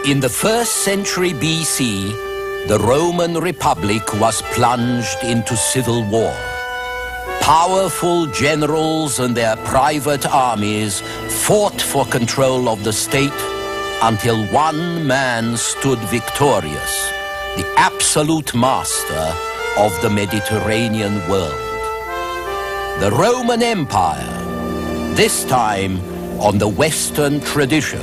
In the 1st century BC, the Roman Republic was plunged into civil war. Powerful generals and their private armies fought for control of the state until one man stood victorious, the absolute master of the Mediterranean world. The Roman Empire, this time on the Western tradition.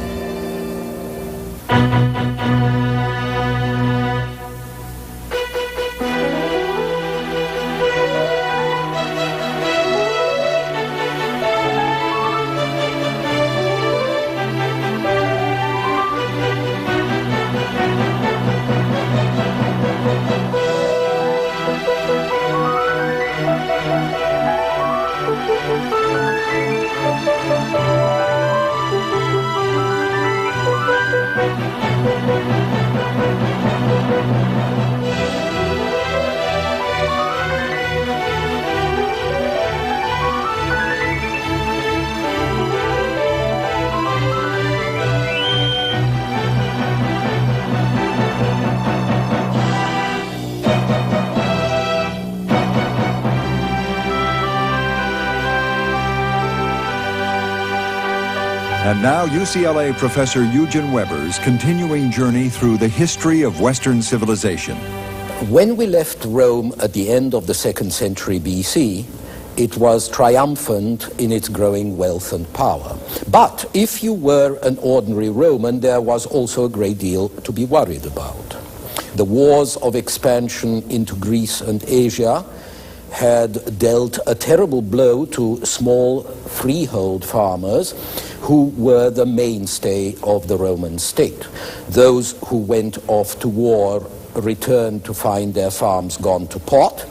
And now UCLA professor Eugene Weber's continuing journey through the history of Western civilization. When we left Rome at the end of the 2nd century BC, it was triumphant in its growing wealth and power. But if you were an ordinary Roman, there was also a great deal to be worried about. The wars of expansion into Greece and Asia had dealt a terrible blow to small freehold farmers who were the mainstay of the Roman state. Those who went off to war returned to find their farms gone to pot,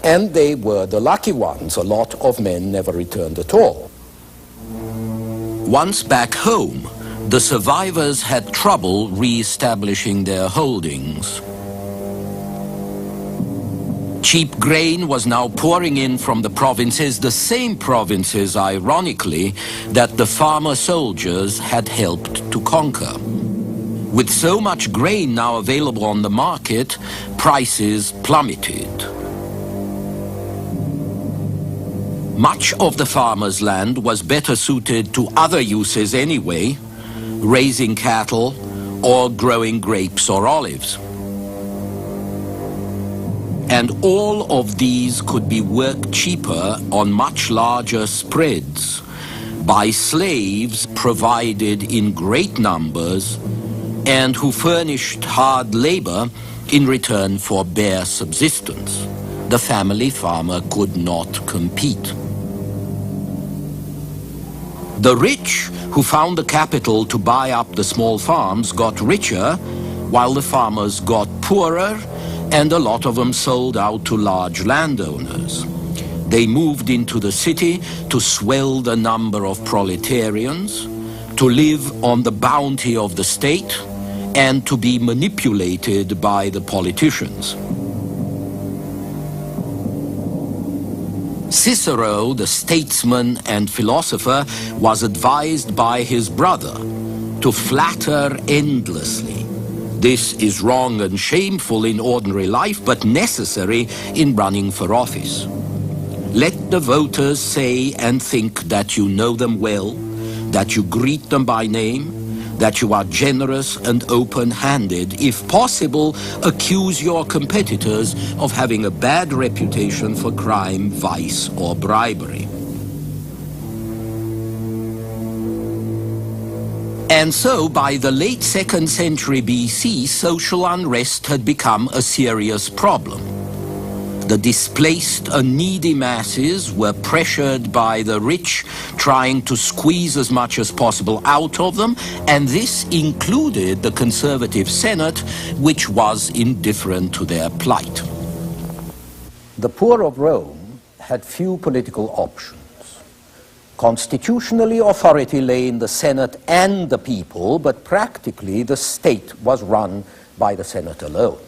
and they were the lucky ones. A lot of men never returned at all. Once back home, the survivors had trouble re-establishing their holdings. Cheap grain was now pouring in from the provinces, the same provinces, ironically, that the farmer soldiers had helped to conquer. With so much grain now available on the market, prices plummeted. Much of the farmer's land was better suited to other uses anyway, raising cattle or growing grapes or olives. And all of these could be worked cheaper on much larger spreads by slaves provided in great numbers and who furnished hard labor in return for bare subsistence. The family farmer could not compete. The rich who found the capital to buy up the small farms got richer, while the farmers got poorer, and a lot of them sold out to large landowners. They moved into the city to swell the number of proletarians, to live on the bounty of the state, and to be manipulated by the politicians. Cicero, the statesman and philosopher, was advised by his brother to flatter endlessly. This is wrong and shameful in ordinary life, but necessary in running for office. Let the voters say and think that you know them well, that you greet them by name, that you are generous and open-handed. If possible, accuse your competitors of having a bad reputation for crime, vice, or bribery. And so, by the late 2nd century BC, social unrest had become a serious problem. The displaced and needy masses were pressured by the rich, trying to squeeze as much as possible out of them, and this included the conservative Senate, which was indifferent to their plight. The poor of Rome had few political options. Constitutionally, authority lay in the Senate and the people, but practically the state was run by the Senate alone.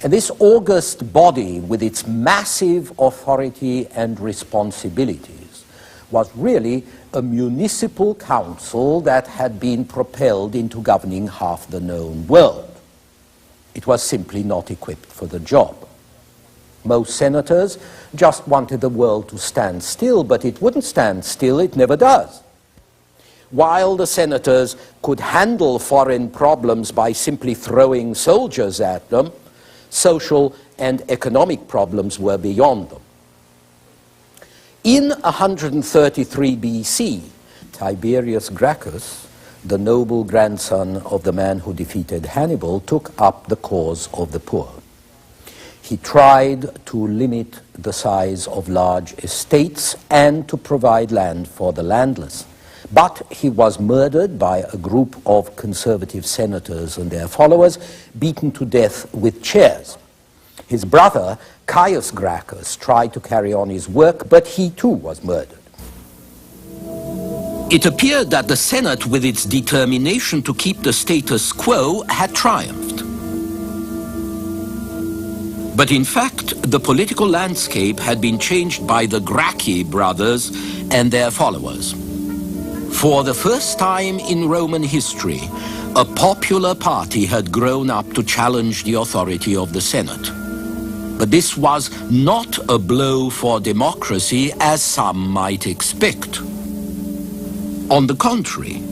And this august body, with its massive authority and responsibilities, was really a municipal council that had been propelled into governing half the known world. It was simply not equipped for the job. Most senators just wanted the world to stand still, but it wouldn't stand still, it never does. While the senators could handle foreign problems by simply throwing soldiers at them, social and economic problems were beyond them. In 133 BC, Tiberius Gracchus, the noble grandson of the man who defeated Hannibal, took up the cause of the poor. He tried to limit the size of large estates and to provide land for the landless. But he was murdered by a group of conservative senators and their followers, beaten to death with chairs. His brother, Caius Gracchus, tried to carry on his work, but he too was murdered. It appeared that the Senate, with its determination to keep the status quo, had triumphed. But in fact, the political landscape had been changed by the Gracchi brothers and their followers. For the first time in Roman history, a popular party had grown up to challenge the authority of the Senate. But this was not a blow for democracy, as some might expect. On the contrary,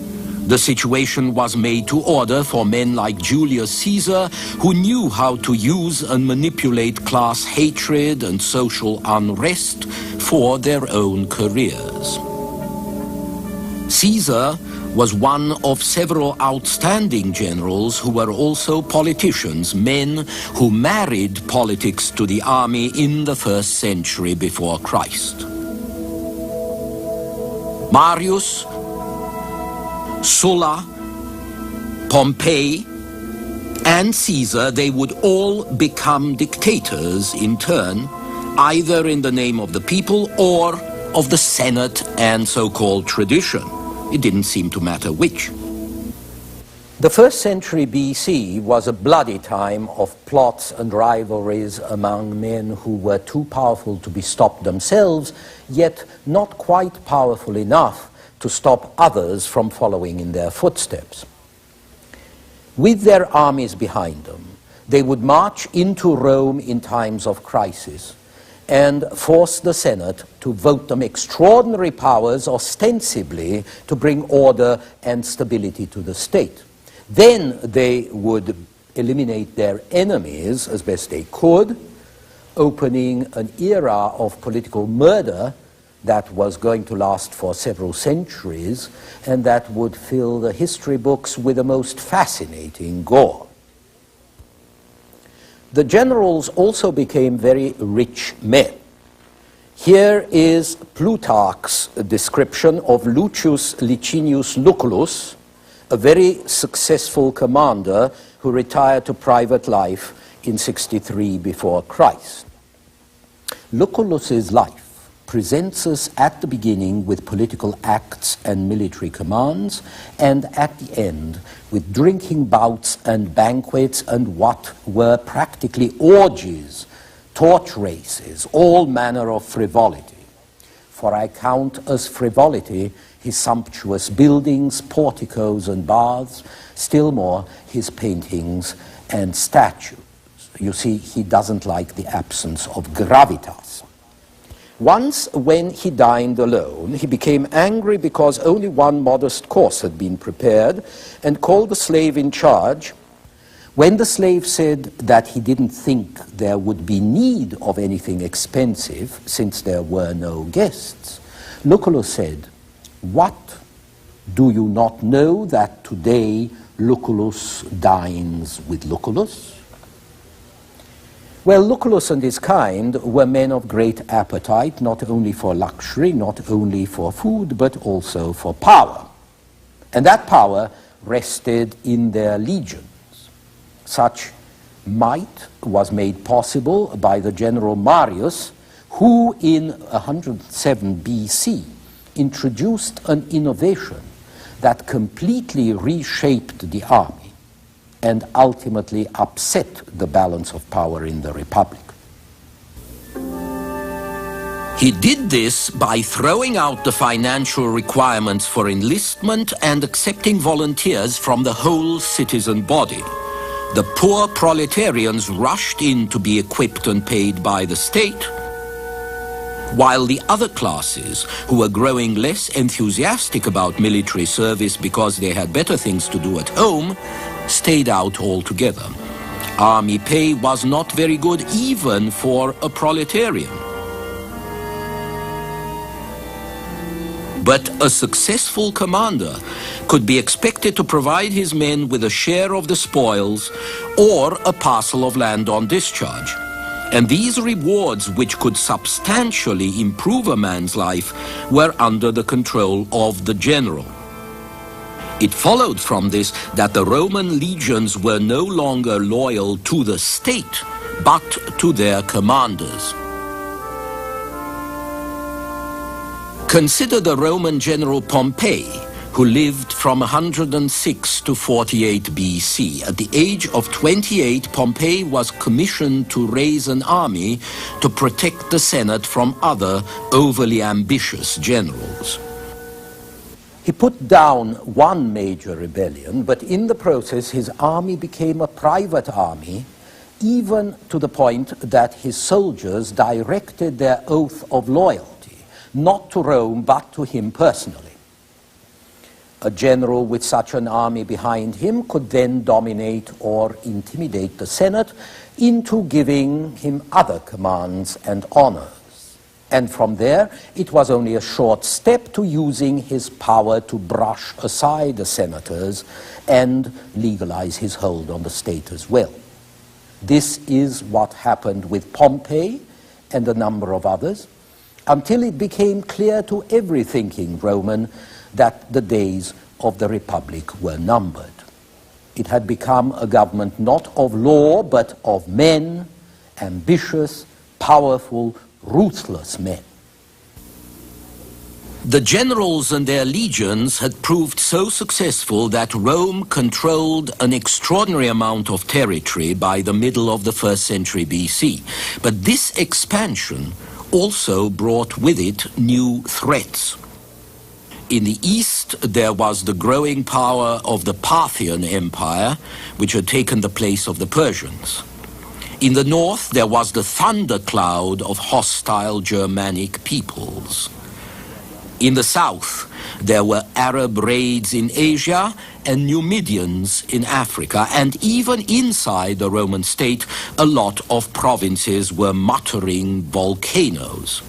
the situation was made to order for men like Julius Caesar, who knew how to use and manipulate class hatred and social unrest for their own careers. Caesar was one of several outstanding generals who were also politicians, men who married politics to the army in the 1st century before Christ. Marius, Sulla, Pompey, and Caesar, they would all become dictators in turn, either in the name of the people or of the Senate and so-called tradition. It didn't seem to matter which. The 1st century BC was a bloody time of plots and rivalries among men who were too powerful to be stopped themselves, yet not quite powerful enough to stop others from following in their footsteps. With their armies behind them, they would march into Rome in times of crisis and force the Senate to vote them extraordinary powers, ostensibly to bring order and stability to the state. Then they would eliminate their enemies as best they could, opening an era of political murder that was going to last for several centuries and that would fill the history books with the most fascinating gore. The generals also became very rich men. Here is Plutarch's description of Lucius Licinius Lucullus, a very successful commander who retired to private life in 63 before Christ. Lucullus's life presents us at the beginning with political acts and military commands, and at the end with drinking bouts and banquets and what were practically orgies, torch races, all manner of frivolity. For I count as frivolity his sumptuous buildings, porticos and baths, still more his paintings and statues. You see, he doesn't like the absence of gravitas. Once, when he dined alone, he became angry because only one modest course had been prepared and called the slave in charge. When the slave said that he didn't think there would be need of anything expensive since there were no guests, Lucullus said, "What? Do you not know that today Lucullus dines with Lucullus?" Well, Lucullus and his kind were men of great appetite, not only for luxury, not only for food, but also for power. And that power rested in their legions. Such might was made possible by the general Marius, who in 107 BC introduced an innovation that completely reshaped the army and ultimately upset the balance of power in the Republic. He did this by throwing out the financial requirements for enlistment and accepting volunteers from the whole citizen body. The poor proletarians rushed in to be equipped and paid by the state, while the other classes, who were growing less enthusiastic about military service because they had better things to do at home, stayed out altogether. Army pay was not very good even for a proletarian. But a successful commander could be expected to provide his men with a share of the spoils or a parcel of land on discharge. And these rewards, which could substantially improve a man's life, were under the control of the general. It followed from this that the Roman legions were no longer loyal to the state, but to their commanders. Consider the Roman general Pompey, who lived from 106 to 48 BC. At the age of 28, Pompey was commissioned to raise an army to protect the Senate from other overly ambitious generals. He put down one major rebellion, but in the process his army became a private army, even to the point that his soldiers directed their oath of loyalty not to Rome, but to him personally. A general with such an army behind him could then dominate or intimidate the Senate into giving him other commands and honors. And from there, it was only a short step to using his power to brush aside the senators and legalize his hold on the state as well. This is what happened with Pompey and a number of others, until it became clear to every thinking Roman that the days of the Republic were numbered. It had become a government not of law, but of men, ambitious, powerful, ruthless men. The generals and their legions had proved so successful that Rome controlled an extraordinary amount of territory by the middle of the 1st century BC. But this expansion also brought with it new threats. In the east, there was the growing power of the Parthian Empire, which had taken the place of the Persians. In the north, there was the thundercloud of hostile Germanic peoples. In the south, there were Arab raids in Asia and Numidians in Africa, and even inside the Roman state, a lot of provinces were muttering volcanoes.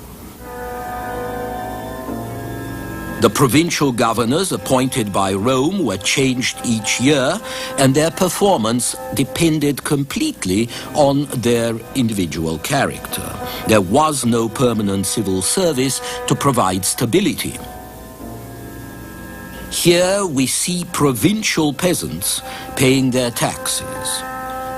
The provincial governors appointed by Rome were changed each year, and their performance depended completely on their individual character. There was no permanent civil service to provide stability. Here we see provincial peasants paying their taxes.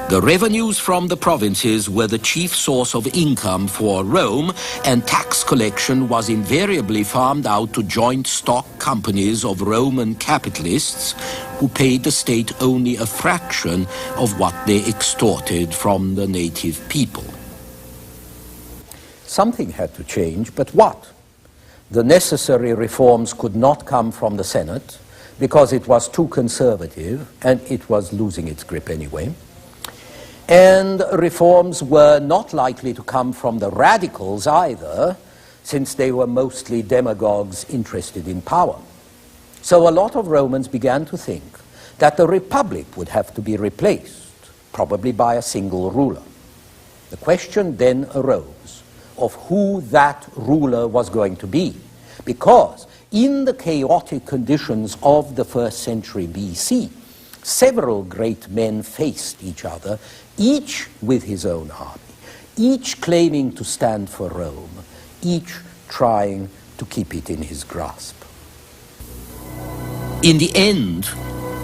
The revenues from the provinces were the chief source of income for Rome, and tax collection was invariably farmed out to joint stock companies of Roman capitalists who paid the state only a fraction of what they extorted from the native people. Something had to change, but what? The necessary reforms could not come from the Senate because it was too conservative and it was losing its grip anyway. And reforms were not likely to come from the radicals either, since they were mostly demagogues interested in power. So a lot of Romans began to think that the Republic would have to be replaced, probably by a single ruler. The question then arose of who that ruler was going to be, because in the chaotic conditions of the 1st century BC, several great men faced each other, each with his own army, each claiming to stand for Rome, each trying to keep it in his grasp. In the end,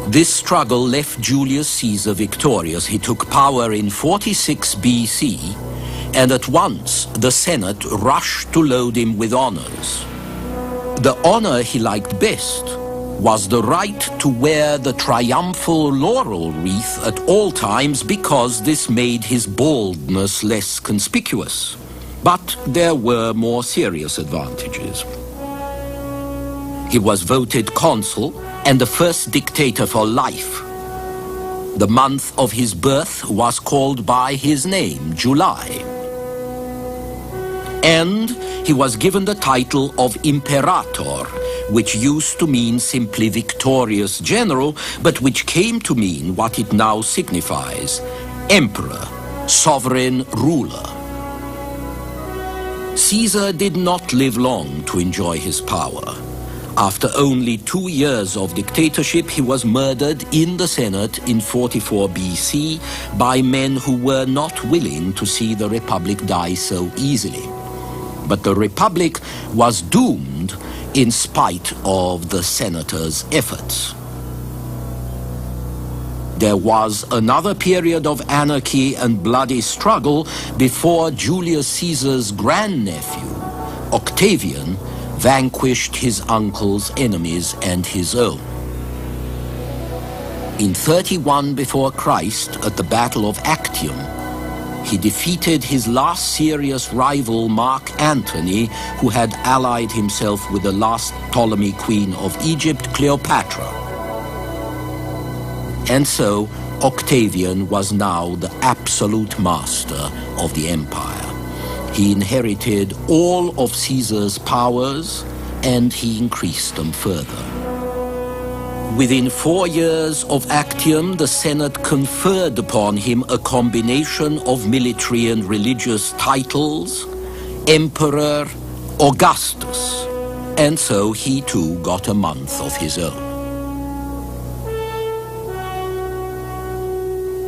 this struggle left Julius Caesar victorious. He took power in 46 BC, and at once the Senate rushed to load him with honors. The honor he liked best was the right to wear the triumphal laurel wreath at all times, because this made his baldness less conspicuous. But there were more serious advantages. He was voted consul and the first dictator for life. The month of his birth was called by his name, July. And he was given the title of Imperator, which used to mean simply victorious general, but which came to mean what it now signifies, emperor, sovereign ruler. Caesar did not live long to enjoy his power. After only 2 years of dictatorship, he was murdered in the Senate in 44 BC by men who were not willing to see the Republic die so easily. But the Republic was doomed in spite of the senators' efforts. There was another period of anarchy and bloody struggle before Julius Caesar's grandnephew, Octavian, vanquished his uncle's enemies and his own. In 31 before Christ, at the Battle of Actium, he defeated his last serious rival, Mark Antony, who had allied himself with the last Ptolemy queen of Egypt, Cleopatra. And so, Octavian was now the absolute master of the empire. He inherited all of Caesar's powers, and he increased them further. Within 4 years of Actium, the Senate conferred upon him a combination of military and religious titles, Emperor Augustus, and so he too got a month of his own.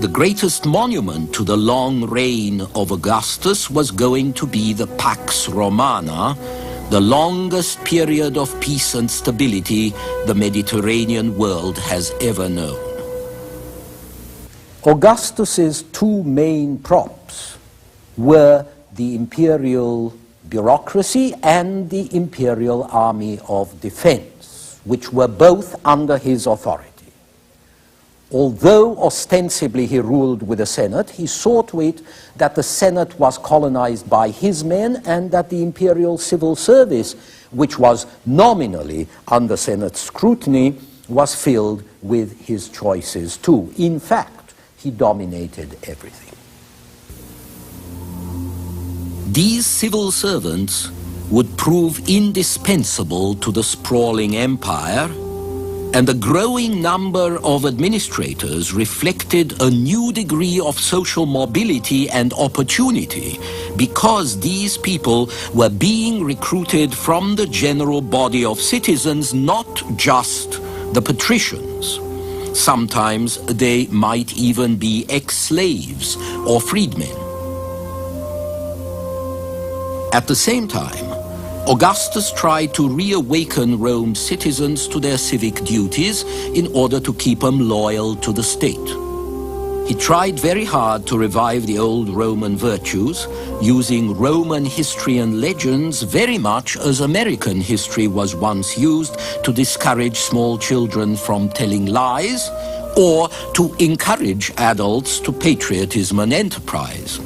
The greatest monument to the long reign of Augustus was going to be the Pax Romana, the longest period of peace and stability the Mediterranean world has ever known. Augustus's two main props were the imperial bureaucracy and the imperial army of defense, which were both under his authority. Although ostensibly he ruled with the Senate, he saw to it that the Senate was colonized by his men and that the imperial civil service, which was nominally under Senate scrutiny, was filled with his choices too. In fact, he dominated everything. These civil servants would prove indispensable to the sprawling empire, and the growing number of administrators reflected a new degree of social mobility and opportunity, because these people were being recruited from the general body of citizens, not just the patricians. Sometimes they might even be ex-slaves or freedmen. At the same time, Augustus tried to reawaken Rome's citizens to their civic duties in order to keep them loyal to the state. He tried very hard to revive the old Roman virtues, using Roman history and legends very much as American history was once used to discourage small children from telling lies or to encourage adults to patriotism and enterprise.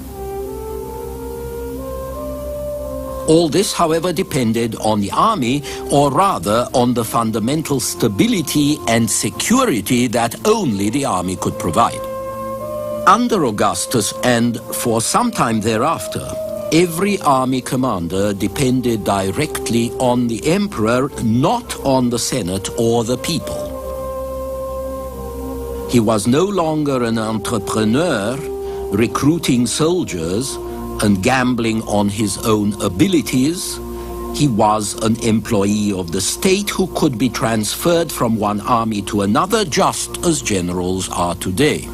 All this, however, depended on the army, or rather on the fundamental stability and security that only the army could provide. Under Augustus, and for some time thereafter, every army commander depended directly on the emperor, not on the Senate or the people. He was no longer an entrepreneur recruiting soldiers and gambling on his own abilities. He was an employee of the state who could be transferred from one army to another, just as generals are today.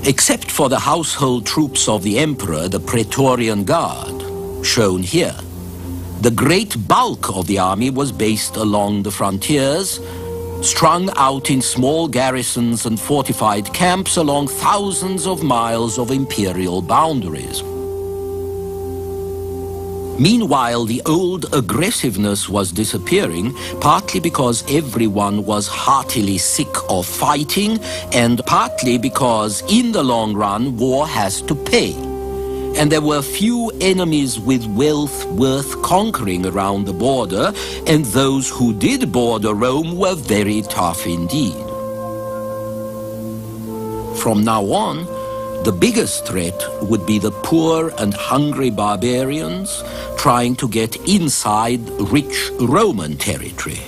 Except for the household troops of the emperor, the Praetorian Guard, shown here, the great bulk of the army was based along the frontiers, strung out in small garrisons and fortified camps along thousands of miles of imperial boundaries. Meanwhile, the old aggressiveness was disappearing, partly because everyone was heartily sick of fighting, and partly because, in the long run, war has to pay. and there were few enemies with wealth worth conquering around the border, and those who did border Rome were very tough indeed. From now on, the biggest threat would be the poor and hungry barbarians trying to get inside rich Roman territory.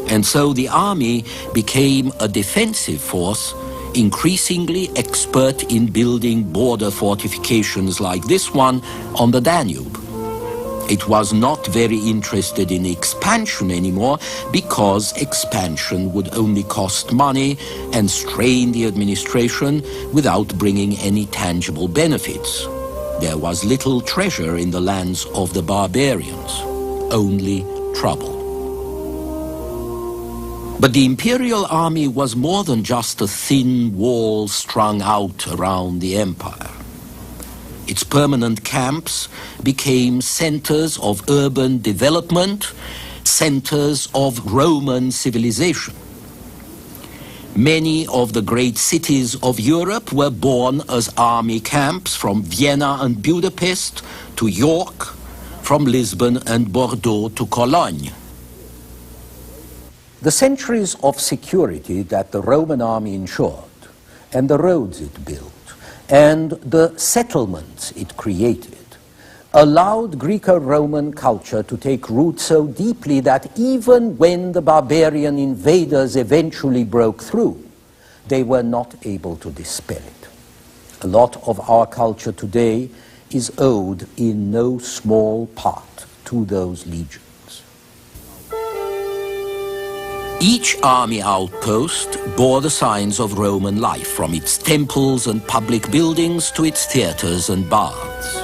And so the army became a defensive force, increasingly expert in building border fortifications like this one on the Danube. It was not very interested in expansion anymore, because expansion would only cost money and strain the administration without bringing any tangible benefits. There was little treasure in the lands of the barbarians, only trouble. But the imperial army was more than just a thin wall strung out around the empire. Its permanent camps became centers of urban development, centers of Roman civilization. Many of the great cities of Europe were born as army camps, from Vienna and Budapest to York, from Lisbon and Bordeaux to Cologne. The centuries of security that the Roman army ensured, and the roads it built, and the settlements it created, allowed Greco-Roman culture to take root so deeply that even when the barbarian invaders eventually broke through, they were not able to dispel it. A lot of our culture today is owed in no small part to those legions. Each army outpost bore the signs of Roman life, from its temples and public buildings to its theaters and baths.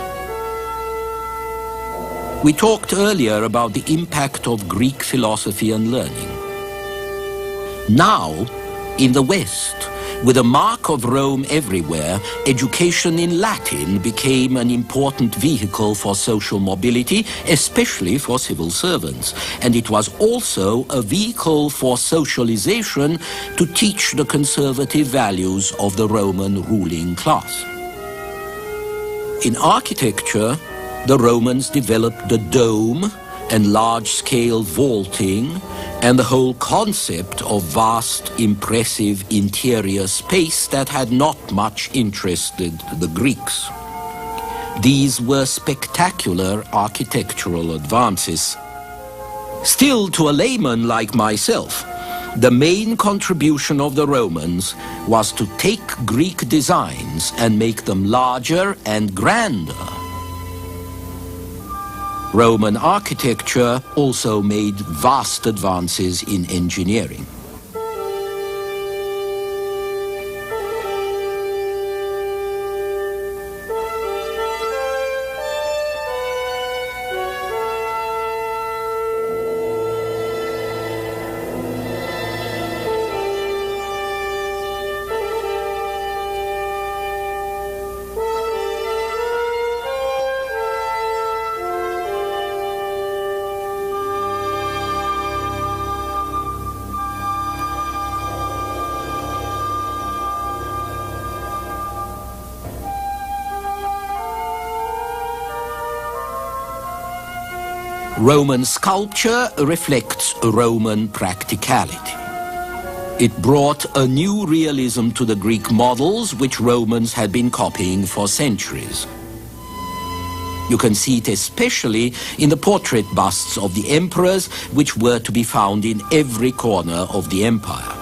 We talked earlier about the impact of Greek philosophy and learning. Now, in the West, with a mark of Rome everywhere, education in Latin became an important vehicle for social mobility, especially for civil servants. And it was also a vehicle for socialization to teach the conservative values of the Roman ruling class. In architecture, the Romans developed the dome and large-scale vaulting, and the whole concept of vast, impressive interior space that had not much interested the Greeks. These were spectacular architectural advances. Still, to a layman like myself, the main contribution of the Romans was to take Greek designs and make them larger and grander. Roman architecture also made vast advances in engineering. Roman sculpture reflects Roman practicality. It brought a new realism to the Greek models, which Romans had been copying for centuries. You can see it especially in the portrait busts of the emperors, which were to be found in every corner of the empire.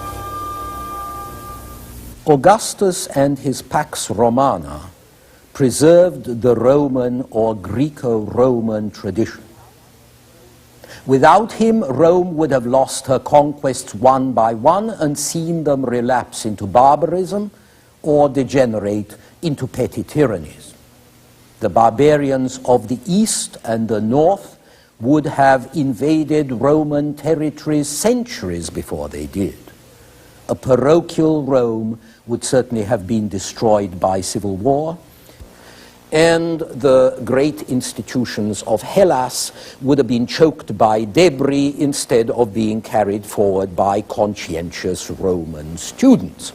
Augustus and his Pax Romana preserved the Roman or Greco-Roman tradition. Without him, Rome would have lost her conquests one by one and seen them relapse into barbarism or degenerate into petty tyrannies. The barbarians of the east and the north would have invaded Roman territories centuries before they did. A parochial Rome would certainly have been destroyed by civil war, and the great institutions of Hellas would have been choked by debris instead of being carried forward by conscientious Roman students.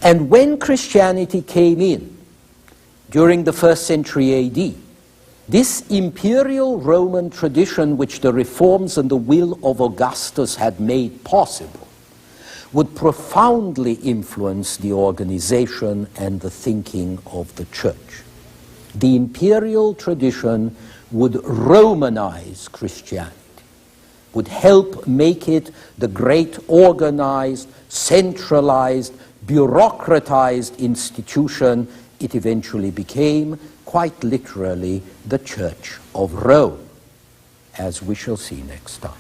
And when Christianity came in, during the 1st century AD, this imperial Roman tradition, which the reforms and the will of Augustus had made possible, would profoundly influence the organization and the thinking of the church. The imperial tradition would Romanize Christianity, would help make it the great organized, centralized, bureaucratized institution it eventually became, quite literally the Church of Rome, as we shall see next time.